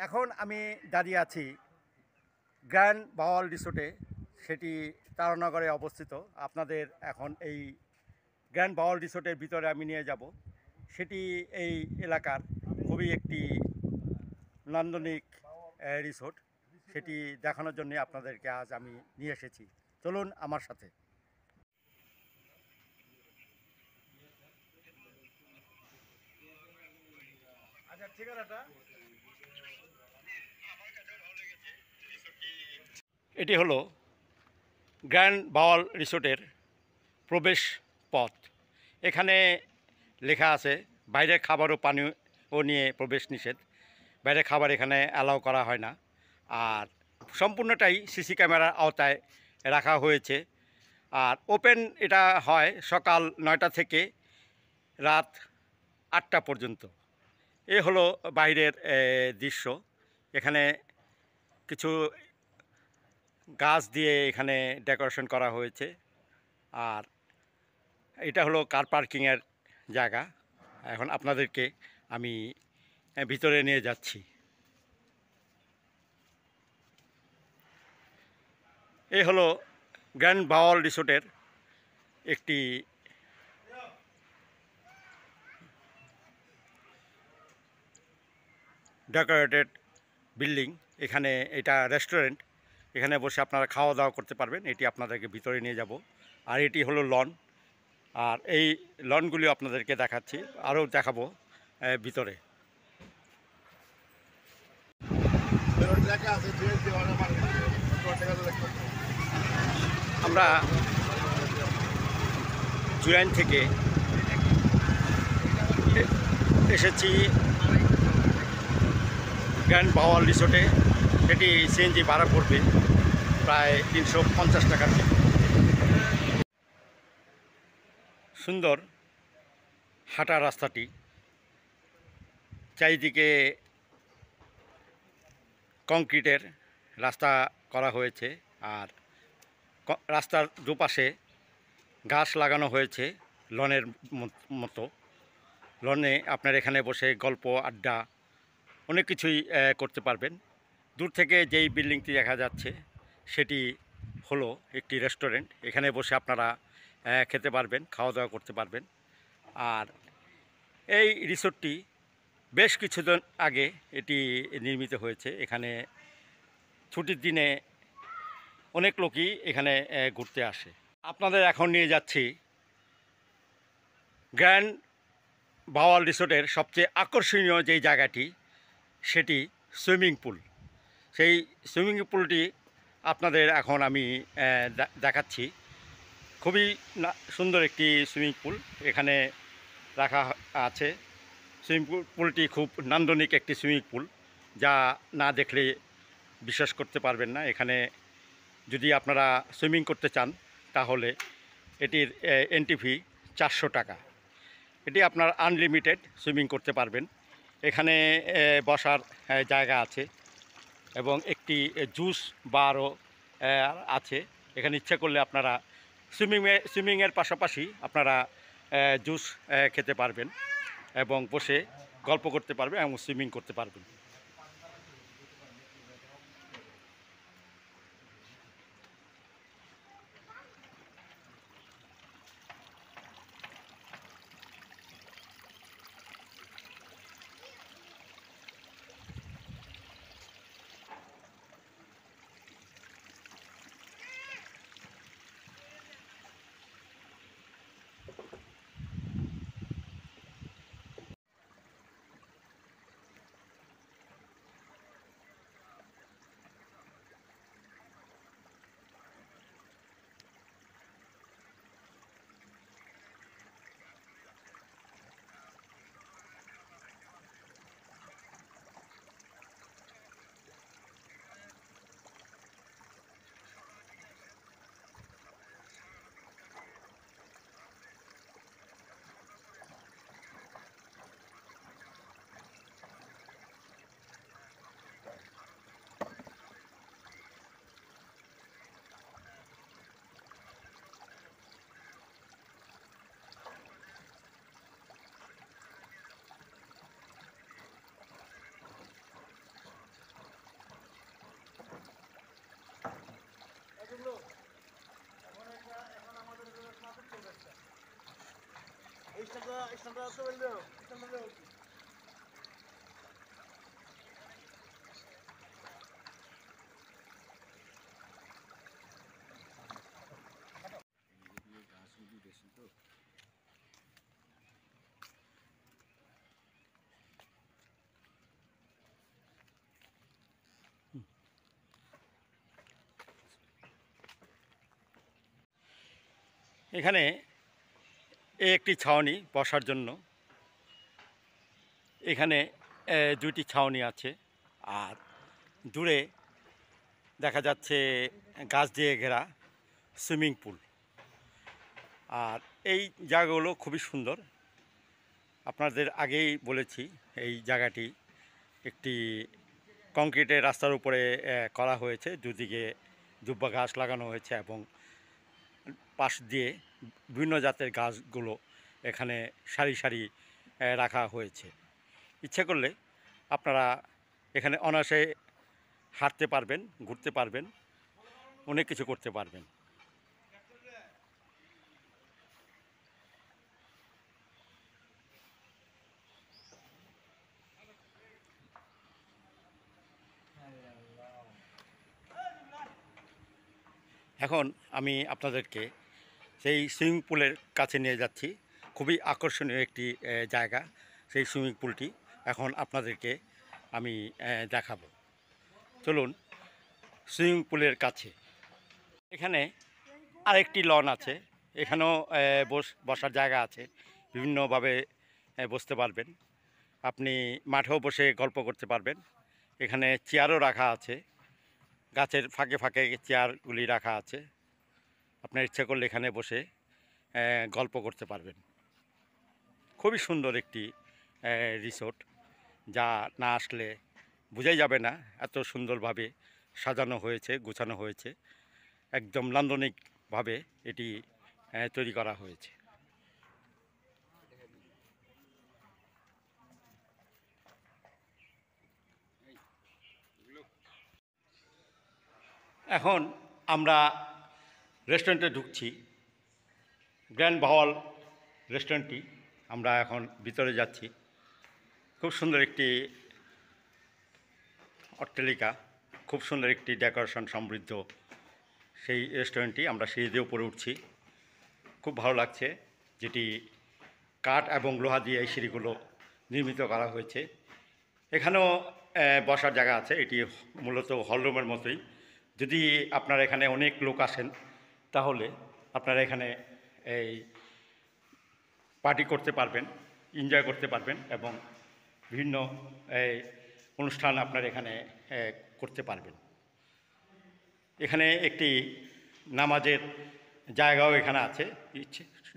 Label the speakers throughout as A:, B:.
A: এখন আমি দাঁড়িয়ে আছি গ্র্যান্ড বাওয়াল রিসোর্টে, সেটি তারানগরে অবস্থিত। আপনাদের এখন এই গ্র্যান্ড বাওয়াল রিসোর্টের ভিতরে আমি নিয়ে যাব। সেটি এই এলাকার খুবই একটি নান্দনিক রিসোর্ট, সেটি দেখানোর জন্য আপনাদেরকে আজ আমি নিয়ে এসেছি। চলুন আমার সাথে। আচ্ছা, ঠিকানাটা এটি হলো গ্র্যান্ড বাওয়াল রিসোর্টের প্রবেশ পথ। এখানে লেখা আছে বাইরের খাবার ও পানীয় নিয়ে প্রবেশ নিষেধ। বাইরের খাবার এখানে অ্যালাউ করা হয় না। আর সম্পূর্ণটাই সিসি ক্যামেরার আওতায় রাখা হয়েছে। আর ওপেন এটা হয় সকাল 9টা থেকে রাত 8টা পর্যন্ত। এ হলো বাইরের দৃশ্য। এখানে কিছু গাছ দিয়ে এখানে ডেকোরেশন করা হয়েছে। আর এটা হলো কার পার্কিংয়ের জায়গা। এখন আপনাদেরকে আমি ভিতরে নিয়ে যাচ্ছি। এই হলো গ্র্যান্ড বাওয়াল রিসোর্টের একটি ডেকোরেটেড বিল্ডিং। এখানে এটা রেস্টুরেন্ট, এখানে বসে আপনারা খাওয়া দাওয়া করতে পারবেন। এটি আপনাদেরকে ভিতরে নিয়ে যাব। আর এটি হলো লন। আর এই লনগুলি আপনাদেরকে দেখাচ্ছি, আরও দেখাবো ভিতরে। আমরা জুরাইন থেকে এসেছি গ্র্যান্ড বাওয়াল রিসোর্টে। এটি সিএনজি ভাড়া পড়বে প্রায় 350 টাকার। সুন্দর হাঁটা রাস্তাটি, চারিদিকে কংক্রিটের রাস্তা করা হয়েছে। আর রাস্তার দুপাশে গাছ লাগানো হয়েছে লনের মতো। লনে আপনার এখানে বসে গল্প আড্ডা অনেক কিছুই করতে পারবেন। দূর থেকে যেই বিল্ডিংটি দেখা যাচ্ছে সেটি হলো একটি রেস্টুরেন্ট। এখানে বসে আপনারা খেতে পারবেন, খাওয়া দাওয়া করতে পারবেন। আর এই রিসোর্টটি বেশ কিছুদিন আগে এটি নির্মিত হয়েছে। এখানে ছুটির দিনে অনেক লোকই এখানে ঘুরতে আসে। আপনাদের এখন নিয়ে যাচ্ছি গ্র্যান্ড বাওয়াল রিসোর্টের সবচেয়ে আকর্ষণীয় যেই জায়গাটি, সেটি সুইমিং পুল। সেই সুইমিং পুলটি আপনাদের এখন আমি দেখাচ্ছি। খুবই সুন্দর একটি সুইমিং পুল এখানে রাখা আছে। সুইমিং পুলটি খুব নান্দনিক একটি সুইমিং পুল, যা না দেখলে বিশ্বাস করতে পারবেন না। এখানে যদি আপনারা সুইমিং করতে চান তাহলে এটির এন্ট্রি ফি 400 টাকা। এটি আপনার আনলিমিটেড সুইমিং করতে পারবেন। এখানে বসার জায়গা আছে এবং একটি জুস বারও আছে। এখানে ইচ্ছা করলে আপনারা সুইমিংয়ের পাশাপাশি আপনারা জুস খেতে পারবেন এবং বসে গল্প করতে পারবেন এবং সুইমিং করতে পারবেন। এখানে একটি ছাউনি বসার জন্য। এখানে দুইটি ছাউনি আছে, আর দূরে দেখা যাচ্ছে গাছ দিয়ে ঘেরা সুইমিং পুল। আর এই জায়গাগুলো খুবই সুন্দর। আপনাদের আগেই বলেছি এই জায়গাটি একটি কংক্রিটের রাস্তার উপরে করা হয়েছে, দুদিকে দুব্বা ঘাস লাগানো হয়েছে এবং পাশ দিয়ে বিভিন্ন জাতের গাছগুলো এখানে সারি সারি রাখা হয়েছে। ইচ্ছে করলে আপনারা এখানে অনায়াসে হাঁটতে পারবেন, ঘুরতে পারবেন, অনেক কিছু করতে পারবেন। এখন আমি আপনাদেরকে সেই সুইমিং পুলের কাছে নিয়ে যাচ্ছি। খুবই আকর্ষণীয় একটি জায়গা সেই সুইমিং পুলটি। এখন আপনাদেরকে আমি দেখাবো। চলুন সুইমিং পুলের কাছে। এখানে আরেকটি লন আছে, এখানেও বসার জায়গা আছে, বিভিন্নভাবে বসতে পারবেন। আপনি মাঠেও বসে গল্প করতে পারবেন। এখানে চেয়ারও রাখা আছে, গাছের ফাঁকে ফাঁকে চেয়ারগুলি রাখা আছে। আপনার ইচ্ছে করলে এখানে বসে গল্প করতে পারবেন। খুবই সুন্দর একটি রিসোর্ট, যা না আসলে বোঝাই যাবে না এত সুন্দরভাবে সাজানো হয়েছে, গোছানো হয়েছে। একদম নান্দনিকভাবে এটি তৈরি করা হয়েছে। এখন আমরা রেস্টুরেন্টে ঢুকছি, গ্র্যান্ড ভাওয়াল রেস্টুরেন্টটি। আমরা এখন ভিতরে যাচ্ছি। খুব সুন্দর একটি অট্টালিকা, খুব সুন্দর একটি ডেকোরেশন সমৃদ্ধ সেই রেস্টুরেন্টটি। আমরা সিঁড়ি দিয়ে উপরে উঠছি, খুব ভালো লাগছে। যেটি কাঠ এবং লোহা দিয়ে এই সিঁড়িগুলো নির্মিত করা হয়েছে। এখানেও বসার জায়গা আছে, এটি মূলত হলরুমের মতোই। যদি আপনারা এখানে অনেক লোক আসেন তাহলে আপনারা এখানে এই পার্টি করতে পারবেন, এনজয় করতে পারবেন এবং বিভিন্ন অনুষ্ঠান আপনারা এখানে করতে পারবেন। এখানে একটি নামাজের জায়গাও এখানে আছে।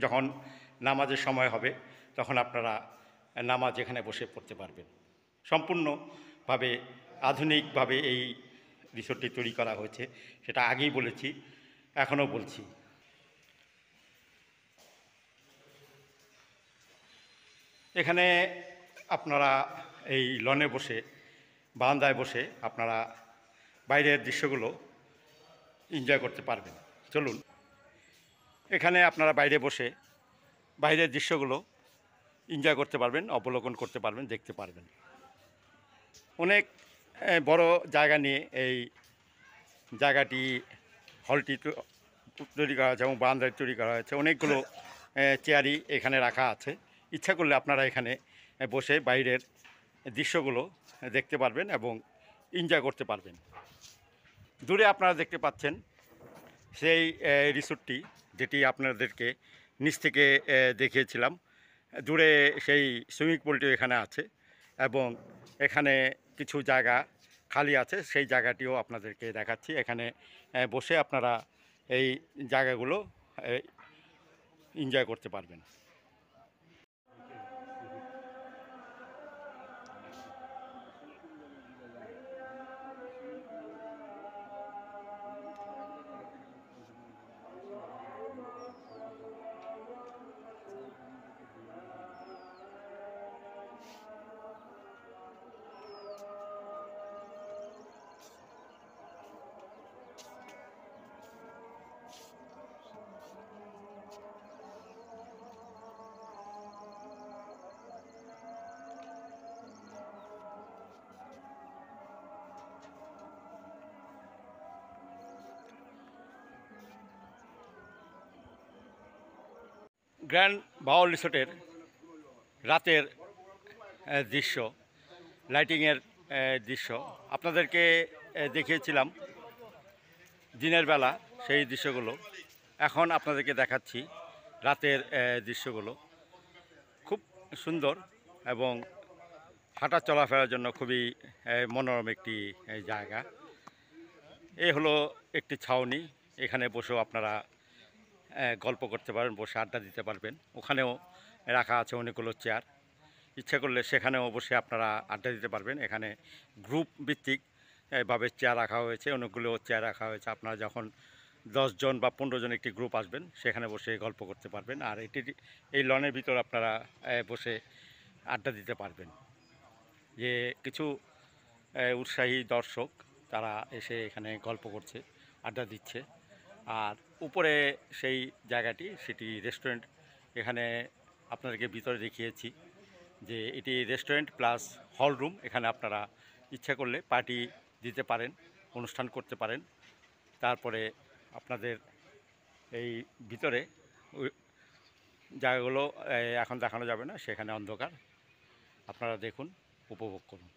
A: যখন নামাজের সময় হবে তখন আপনারা নামাজ এখানে বসে পড়তে পারবেন। সম্পূর্ণভাবে আধুনিকভাবে এই রিসোর্টটি তৈরি করা হয়েছে, সেটা আগেই বলেছি, এখনও বলছি। এখানে আপনারা এই লনে বসে, বারান্দায় বসে আপনারা বাইরের দৃশ্যগুলো এনজয় করতে পারবেন। চলুন এখানে আপনারা বাইরে বসে বাইরের দৃশ্যগুলো এনজয় করতে পারবেন, অবলোকন করতে পারবেন, দেখতে পারবেন। অনেক বড় জায়গা নিয়ে এই জায়গাটি, হলটি তৈরি করা হয়েছে এবং বারান্দায় তৈরি করা হয়েছে। অনেকগুলো চেয়ারই এখানে রাখা আছে। ইচ্ছা করলে আপনারা এখানে বসে বাইরের দৃশ্যগুলো দেখতে পারবেন এবং এনজয় করতে পারবেন। দূরে আপনারা দেখতে পাচ্ছেন সেই রিসোর্টটি, যেটি আপনাদেরকে নিচ থেকে দেখিয়েছিলাম। দূরে সেই সুইমিং পুলটি এখানে আছে এবং এখানে কিছু জায়গা খালি আছে, সেই জায়গাটিও আপনাদেরকে দেখাচ্ছি। এখানে বসে আপনারা এই জায়গাগুলো এনজয় করতে পারবেন। গ্র্যান্ড বাওয়াল রিসোর্টের রাতের দৃশ্য, লাইটিংয়ের দৃশ্য আপনাদেরকে দেখিয়েছিলাম দিনের বেলা সেই দৃশ্যগুলো। এখন আপনাদেরকে দেখাচ্ছি রাতের দৃশ্যগুলো। খুব সুন্দর এবং হাঁটা চলাফেরার জন্য খুবই মনোরম একটি জায়গা। এই হলো একটি ছাউনি, এখানে বসেও আপনারা গল্প করতে পারবেন, বসে আড্ডা দিতে পারবেন। ওখানেও রাখা আছে অনেকগুলো চেয়ার, ইচ্ছা করলে সেখানেও বসে আপনারা আড্ডা দিতে পারবেন। এখানে গ্রুপ ভিত্তিক ভাবে চেয়ার রাখা হয়েছে, অনেকগুলো চেয়ার রাখা হয়েছে। আপনারা যখন 10 জন বা 15 জন একটি গ্রুপ আসবেন সেখানে বসে গল্প করতে পারবেন। আর এই লনের ভিতর আপনারা বসে আড্ডা দিতে পারবেন। যে কিছু উৎসাহী দর্শক তারা এসে এখানে গল্প করছে, আড্ডা দিচ্ছে। আর উপরে সেই জায়গাটি সেটি রেস্টুরেন্ট। এখানে আপনাদেরকে ভিতরে দেখিয়েছি যে এটি রেস্টুরেন্ট প্লাস হল রুম। এখানে আপনারা ইচ্ছা করলে পার্টি দিতে পারেন, অনুষ্ঠান করতে পারেন। তারপরে আপনাদের এই ভিতরে জায়গাগুলো এখন দেখানো যাবে না, সেখানে অন্ধকার। আপনারা দেখুন, উপভোগ করুন।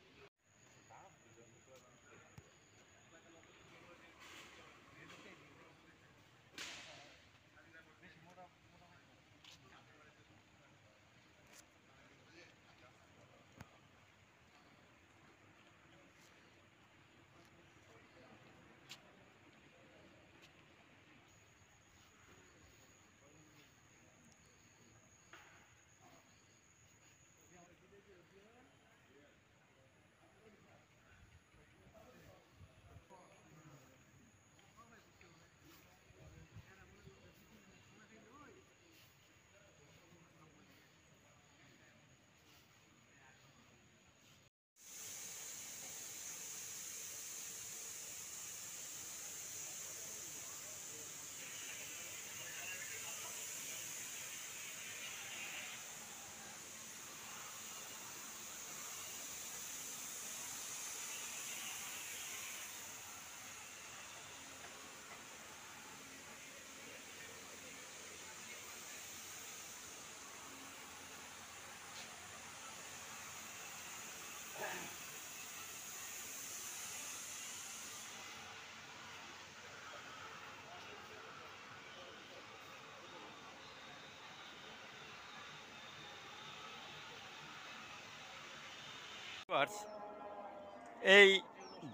A: এই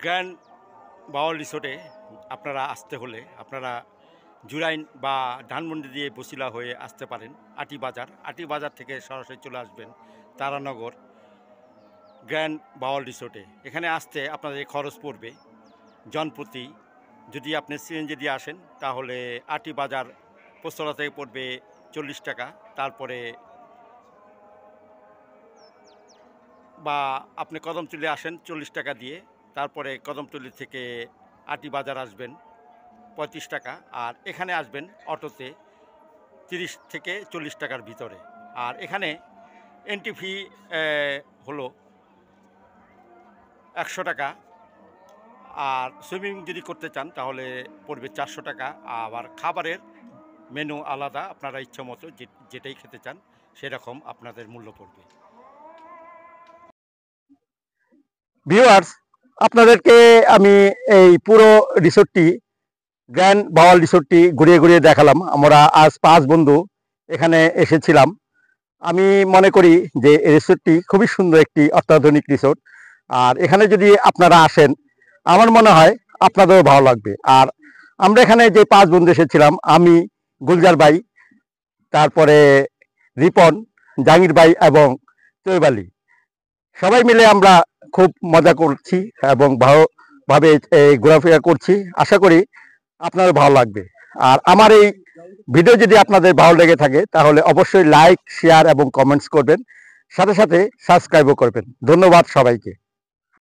A: গ্র্যান্ড বাওয়াল রিসোর্টে আপনারা আসতে হলে আপনারা জুরাইন বা ধানমন্ডি দিয়ে বসিলা হয়ে আসতে পারেন। আটি বাজার থেকে সরাসরি চলে আসবেন তারানগর গ্র্যান্ড বাওয়াল রিসোর্টে। এখানে আসতে আপনাদের খরচ পড়বে জনপ্রতি, যদি আপনি সিএনজি দিয়ে আসেন তাহলে আটি বাজার পোস্তলা থেকে পড়বে 40 টাকা। তারপরে বা আপনি কদমতলি আসেন 40 টাকা দিয়ে, তারপরে কদমতলি থেকে আটি বাজার আসবেন 35 টাকা। আর এখানে আসবেন অটোতে 30 থেকে 40 টাকার ভিতরে। আর এখানে এন্ট্রি ফি হলো 100 টাকা। আর সুইমিং যদি করতে চান তাহলে পড়বে 400 টাকা। আবার খাবারের মেনু আলাদা, আপনারা ইচ্ছা মতো যেটাই খেতে চান সেরকম আপনাদের মূল্য পড়বে।
B: ভিউয়ার্স, আপনাদেরকে আমি এই পুরো রিসোর্টটি গ্র্যান্ড বাওয়াল রিসোর্টটি ঘুরিয়ে ঘুরিয়ে দেখালাম। আমরা আজ 5 বন্ধু এখানে এসেছিলাম। আমি মনে করি যে এই রিসোর্টটি খুবই সুন্দর একটি অত্যাধুনিক রিসোর্ট। আর এখানে যদি আপনারা আসেন আমার মনে হয় আপনাদেরও ভালো লাগবে। আর আমরা এখানে যে 5 বন্ধু এসেছিলাম, আমি, গুলজার ভাই, তারপরে রিপন, জাহাঙ্গীর ভাই এবং তৈব আলী, সবাই মিলে আমরা খুব মজা করছি এবং ভালোভাবে ঘোরাফেরা করছি। আশা করি আপনাদের ভালো লাগবে। আর আমার এই ভিডিও যদি আপনাদের ভালো লেগে থাকে তাহলে অবশ্যই লাইক, শেয়ার এবং কমেন্টস করবেন, সাথে সাথে সাবস্ক্রাইবও করবেন। ধন্যবাদ সবাইকে।